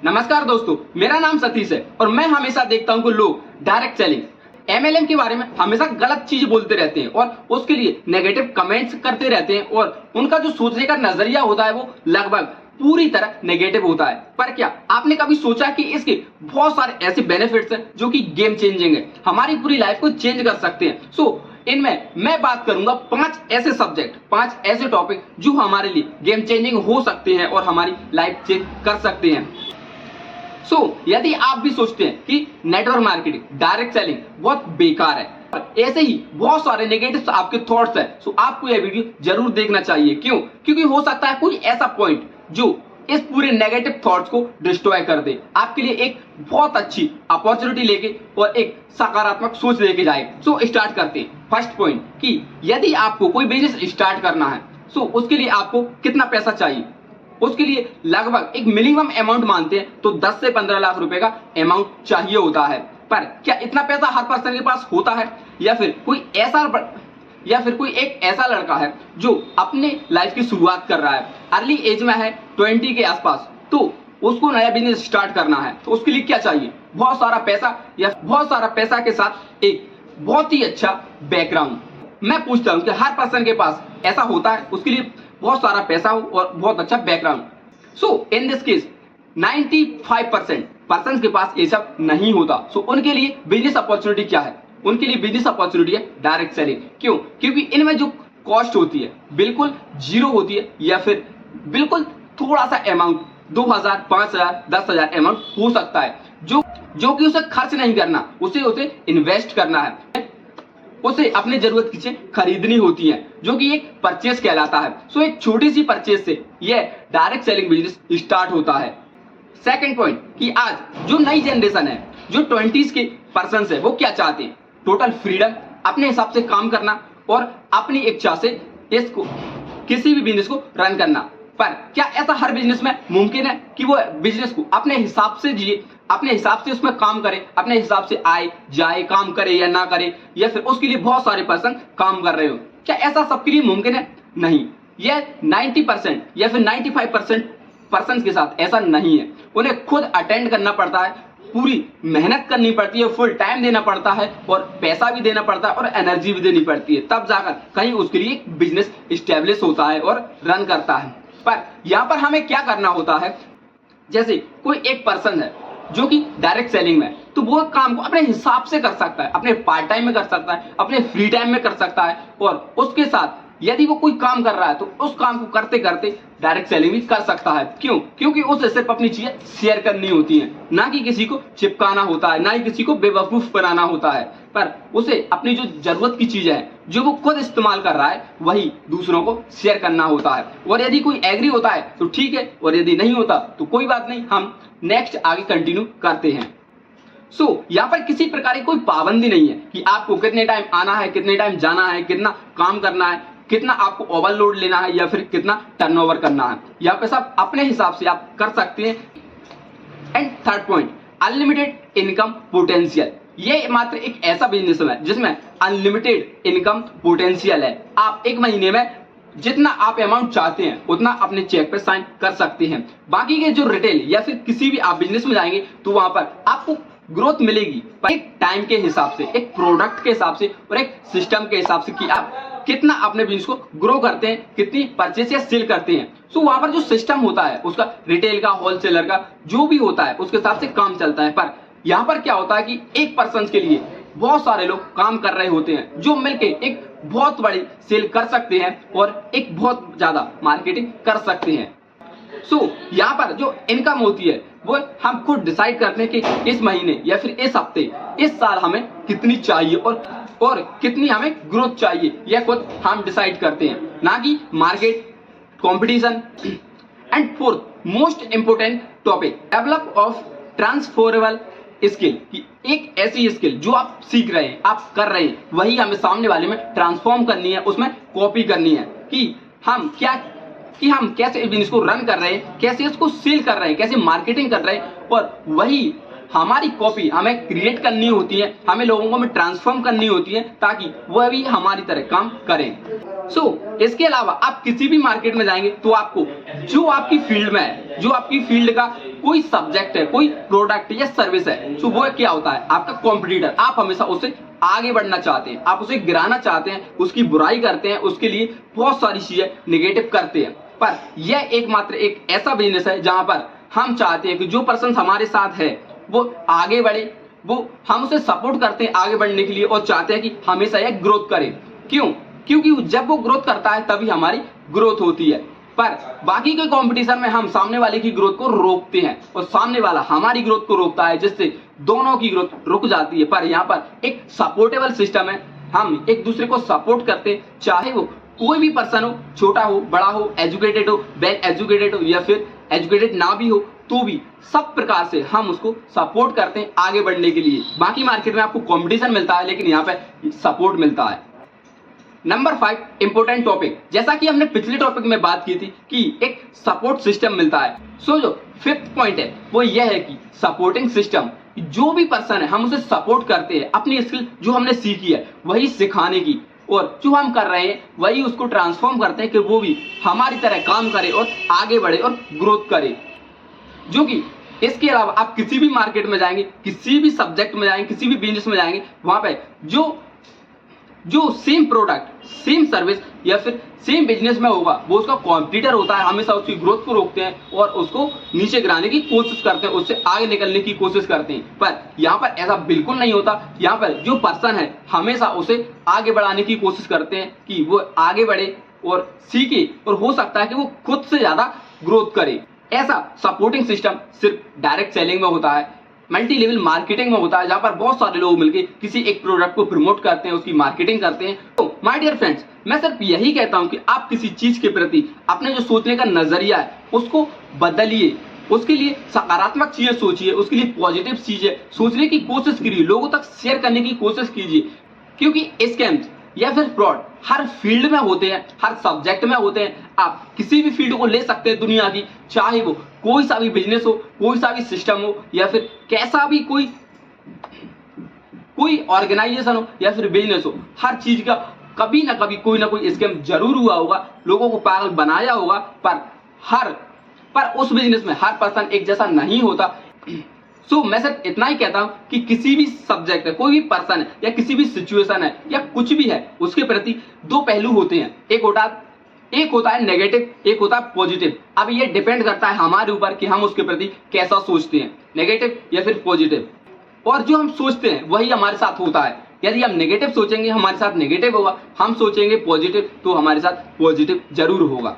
नमस्कार दोस्तों, मेरा नाम सतीश है और मैं हमेशा देखता हूं कि लोग डायरेक्ट सेलिंग एमएलएम के बारे में हमेशा गलत चीज बोलते रहते हैं और उसके लिए नेगेटिव कमेंट्स करते रहते हैं और उनका जो सोचने का नजरिया होता है वो लगभग पूरी तरह नेगेटिव होता है। पर क्या आपने कभी सोचा कि इसके बहुत सारे ऐसे बेनिफिट्स हैं जो कि गेम चेंजिंग है, हमारी पूरी लाइफ को चेंज कर सकते हैं। इनमें मैं बात करूंगा 5 ऐसे सब्जेक्ट, 5 ऐसे टॉपिक जो हमारे लिए गेम चेंजिंग हो सकते हैं और हमारी लाइफ चेंज कर सकते हैं। यदि आप भी सोचते हैं कि नेटवर्क मार्केटिंग, डायरेक्ट सेलिंग बहुत बेकार है, ऐसे ही बहुत सारे नेगेटिव आपके थॉट्स हैं, आपको यह वीडियो जरूर देखना चाहिए। क्यों? क्योंकि हो सकता है कोई ऐसा पॉइंट जो इस पूरे नेगेटिव थॉट्स को डिस्ट्रॉय कर दे, आपके लिए एक बहुत अच्छी अपॉर्चुनिटी लेके और एक सकारात्मक सोच लेके जाए। स्टार्ट करते हैं। फर्स्ट पॉइंट कि यदि आपको कोई बिजनेस स्टार्ट करना है उसके लिए आपको कितना पैसा चाहिए। उसके लिए लगभग एक मिनिमम अमाउंट मानते हैं तो 10 से 15 लाख रुपए का अमाउंट चाहिए होता है। पर क्या इतना पैसा हर पर्सन के पास होता है या फिर कोई एक ऐसा लड़का है जो अपने लाइफ की शुरुआत कर रहा है, अर्ली एज में है, 20 के आसपास, तो उसको नया बिजनेस स्टार्ट करना है तो उसके लिए क्या चाहिए? बहुत सारा पैसा या बहुत सारा पैसा के साथ एक बहुत ही अच्छा बैकग्राउंड। मैं पूछता हूं कि हर पर्सन के पास ऐसा होता है? उसके लिए बहुत सारा पैसा हो और बहुत अच्छा background. In this case 95% person के पास ये सब नहीं होता। उनके लिए बिजनेस अपॉर्चुनिटी क्या है? उनके लिए बिजनेस अपॉर्चुनिटी है डायरेक्ट सेलिंग। क्यों? क्योंकि इनमें जो कॉस्ट होती है बिल्कुल जीरो होती है या फिर बिल्कुल थोड़ा सा अमाउंट 2000, 5000, 10,000 अमाउंट हो सकता है जो कि उसे खर्च नहीं करना, उसे इन्वेस्ट करना है, उसे अपनी जरूरत की चीजें खरीदनी होती है, जो कि एक परचेस कहलाता है। एक छोटी सी परचेस से यह डायरेक्ट सेलिंग बिजनेस स्टार्ट होता है। सेकंड पॉइंट कि आज जो नई जनरेशन है, जो 20s के पर्सन है, वो क्या चाहते हैं? टोटल फ्रीडम, अपने हिसाब से काम करना और अपनी इच्छा से इसको किसी भी बिजनेस को रन करना। पर क्या ऐसा हर बिजनेस में मुमकिन है कि वो बिजनेस को अपने हिसाब से जिए, अपने हिसाब से उसमें काम करे, अपने हिसाब से आए जाए, काम करे या ना करे, या फिर उसके लिए बहुत सारे पर्सन काम कर रहे हो? क्या ऐसा सबके लिए मुमकिन है? नहीं। यह 90% या फिर 95% पर्सन के साथ ऐसा नहीं है। उन्हें खुद अटेंड करना पड़ता है, पूरी मेहनत करनी पड़ती है, फुल टाइम देना पड़ता है और पैसा भी देना पड़ता है और एनर्जी भी देनी पड़ती है, तब जाकर कहीं उसके लिए एक बिजनेस स्टेब्लिश होता है और रन करता है। पर यहाँ पर हमें क्या करना होता है? जैसे कोई एक पर्सन है जो कि डायरेक्ट सेलिंग में, तो वो काम को अपने हिसाब से कर सकता है, अपने पार्ट टाइम में कर सकता है, अपने फ्री टाइम में कर सकता है, और उसके साथ यदि वो कोई काम कर रहा है तो उस काम को करते करते डायरेक्ट सेलिंग भी कर सकता है। क्यों? क्योंकि उसे सिर्फ अपनी चीजें शेयर करनी होती हैं, ना कि किसी को चिपकाना होता है, ना ही किसी को बेवकूफ बनाना होता है। पर उसे अपनी जो जरूरत की चीजें हैं, जो वो खुद इस्तेमाल कर रहा है, वही दूसरों को शेयर करना होता है। और यदि कोई एग्री होता है तो ठीक है, और यदि नहीं होता तो कोई बात नहीं, हम नेक्स्ट आगे कंटिन्यू करते हैं। यहाँ पर किसी प्रकार की कोई पाबंदी नहीं है कि आपको कितने टाइम आना है, कितने टाइम जाना है, कितना काम करना है, कितना आपको ओवरलोड लेना है या फिर कितना टर्नओवर करना है। यहाँ पे सब अपने हिसाब से आप कर सकते हैं। And third point, unlimited income potential. ये मात्र एक ऐसा बिजनेस है जिसमें अनलिमिटेड इनकम पोटेंशियल है। आप एक महीने में जितना आप अमाउंट चाहते हैं उतना अपने चेक पे साइन कर सकते हैं। बाकी के जो रिटेल या फिर किसी भी आप बिजनेस में जाएंगे तो वहां पर आपको ग्रोथ मिलेगी, पर एक टाइम के हिसाब से, एक प्रोडक्ट के हिसाब से और एक सिस्टम के हिसाब से कि आप कितना अपने बिजनेस को ग्रो करते हैं, कितनी परचेस या सेल करते हैं। वहां पर जो सिस्टम होता है उसका, रिटेल का, होलसेलर का, जो भी होता है उसके हिसाब से काम चलता है। पर यहाँ पर क्या होता है कि एक पर्सन के लिए बहुत सारे लोग काम कर रहे होते हैं जो मिलके एक बहुत बड़ी सेल कर सकते हैं और एक बहुत ज्यादा मार्केटिंग कर सकते हैं। यहाँ पर जो इनकम होती है वो हम खुद डिसाइड करते हैं कि इस महीने या फिर इस हफ्ते, इस साल हमें कितनी चाहिए और कितनी हमें ग्रोथ चाहिए, यह खुद हम डिसाइड करते हैं, ना कि market, competition. And fourth most important topic, develop of transferable skill, कि एक ऐसी स्किल जो आप सीख रहे हैं, आप कर रहे हैं, वही हमें सामने वाले में ट्रांसफॉर्म करनी है, उसमें कॉपी करनी है कि हम कैसे इस बिजनेस को रन कर रहे हैं, कैसे इसको सेल कर रहे हैं, कैसे मार्केटिंग कर रहे हैं, और वही हमारी कॉपी हमें क्रिएट करनी होती है, हमें लोगों को ट्रांसफॉर्म करनी होती है ताकि वह भी हमारी तरह काम करें। इसके अलावा आप किसी भी मार्केट में जाएंगे तो आपको जो आपकी फील्ड में है, जो आपकी फील्ड का कोई सब्जेक्ट है, कोई प्रोडक्ट या सर्विस है, तो वो क्या होता है आपका कॉम्पिटिटर। आप हमेशा उससे आगे बढ़ना चाहते हैं, आप उसे गिराना चाहते हैं, उसकी बुराई करते हैं, उसके लिए बहुत सारी चीजें निगेटिव करते हैं। पर यह एकमात्र एक ऐसा बिजनेस है जहां पर हम चाहते हैं कि जो पर्सन हमारे साथ है वो आगे बढ़े, वो हम उसे सपोर्ट करते हैं आगे बढ़ने के लिए और चाहते हैं कि हमेशा यह ग्रोथ करे। क्यों? क्योंकि जब वो ग्रोथ करता है तभी हमारी ग्रोथ होती है। पर बाकी के कंपटीशन में हम सामने वाले की ग्रोथ को रोकते हैं और सामने वाला हमारी ग्रोथ को रोकता है, जिससे दोनों की ग्रोथ रुक जाती है। पर यहाँ पर एक सपोर्टेबल सिस्टम है, हम एक दूसरे को सपोर्ट करते हैं, चाहे वो कोई भी पर्सन हो, छोटा हो, बड़ा हो, एजुकेटेड हो, वेल एजुकेटेड हो या फिर एजुकेटेड ना भी हो, तो भी सब प्रकार से हम उसको सपोर्ट करते हैं आगे बढ़ने के लिए। बाकी मार्केट में आपको कंपटीशन मिलता है, लेकिन यहाँ पे सपोर्ट मिलता है। नंबर 5 इंपोर्टेंट टॉपिक, जैसा कि हमने पिछले टॉपिक में बात की थी कि एक सपोर्ट सिस्टम मिलता है। सो जो 5th पॉइंट है वो यह है कि सपोर्टिंग सिस्टम, जो भी पर्सन है हम उसे सपोर्ट करते हैं अपनी स्किल जो हमने सीखी है वही सिखाने की, और जो हम कर रहे हैं वही उसको ट्रांसफॉर्म करते हैं कि वो भी हमारी तरह काम करे और आगे बढ़े और ग्रोथ करे। जो कि इसके अलावा आप किसी भी मार्केट में जाएंगे, किसी भी सब्जेक्ट में जाएंगे, किसी भी बिजनेस में जाएंगे, वहां पे जो सेम प्रोडक्ट, सेम सर्विस या फिर सेम बिजनेस में होगा वो उसका कॉम्पिटिटर होता है, हमेशा उसकी ग्रोथ को रोकते हैं और उसको नीचे गिराने की कोशिश करते हैं, उससे आगे निकलने की कोशिश करते हैं। पर यहाँ पर ऐसा बिल्कुल नहीं होता। यहाँ पर जो पर्सन है हमेशा उसे आगे बढ़ाने की कोशिश करते हैं कि वो आगे बढ़े और सीखे, और हो सकता है कि वो खुद से ज्यादा ग्रोथ करे। ऐसा सपोर्टिंग सिस्टम सिर्फ डायरेक्ट सेलिंग में होता है, मल्टी लेवल मार्केटिंग में होता है, जहां पर बहुत सारे लोग मिलकर किसी एक प्रोडक्ट को प्रमोट करते हैं, उसकी मार्केटिंग करते हैं। तो माय डियर फ्रेंड्स, मैं सिर्फ यही कहता हूं कि आप किसी चीज के प्रति अपने जो सोचने का नजरिया है उसको बदलिए, उसके लिए सकारात्मक चीजें सोचिए, उसके लिए पॉजिटिव चीजें सोचने की कोशिश कीजिए, लोगों तक शेयर करने की कोशिश कीजिए। क्योंकि स्कैम्स या फिर फ्रॉड हर फील्ड में होते हैं, हर सब्जेक्ट में होते हैं। आप किसी भी फील्ड को ले सकते हैं दुनिया की, चाहे वो कोई सा भी बिजनेस हो, कोई सा भी सिस्टम हो, या फिर कैसा भी कोई ऑर्गेनाइजेशन हो या फिर बिजनेस हो, हर चीज का कभी ना कभी कोई ना कोई स्कैम जरूर हुआ होगा, लोगों को पागल बनाया होगा। पर उस बिजनेस में हर पर्सन एक जैसा नहीं होता। सो मैं सिर्फ इतना ही कहता हूं कि किसी भी सब्जेक्ट है, कोई भी पर्सन है या किसी भी सिचुएशन है या कुछ भी है, उसके प्रति दो पहलू होते हैं। एक होता है नेगेटिव, एक होता है पॉजिटिव। अब ये डिपेंड करता है हमारे ऊपर कि हम उसके प्रति कैसा सोचते हैं, नेगेटिव या फिर पॉजिटिव। और जो हम सोचते हैं वही हमारे साथ होता है। यदि हम नेगेटिव सोचेंगे हमारे साथ नेगेटिव होगा, हम सोचेंगे पॉजिटिव तो हमारे साथ पॉजिटिव जरूर होगा।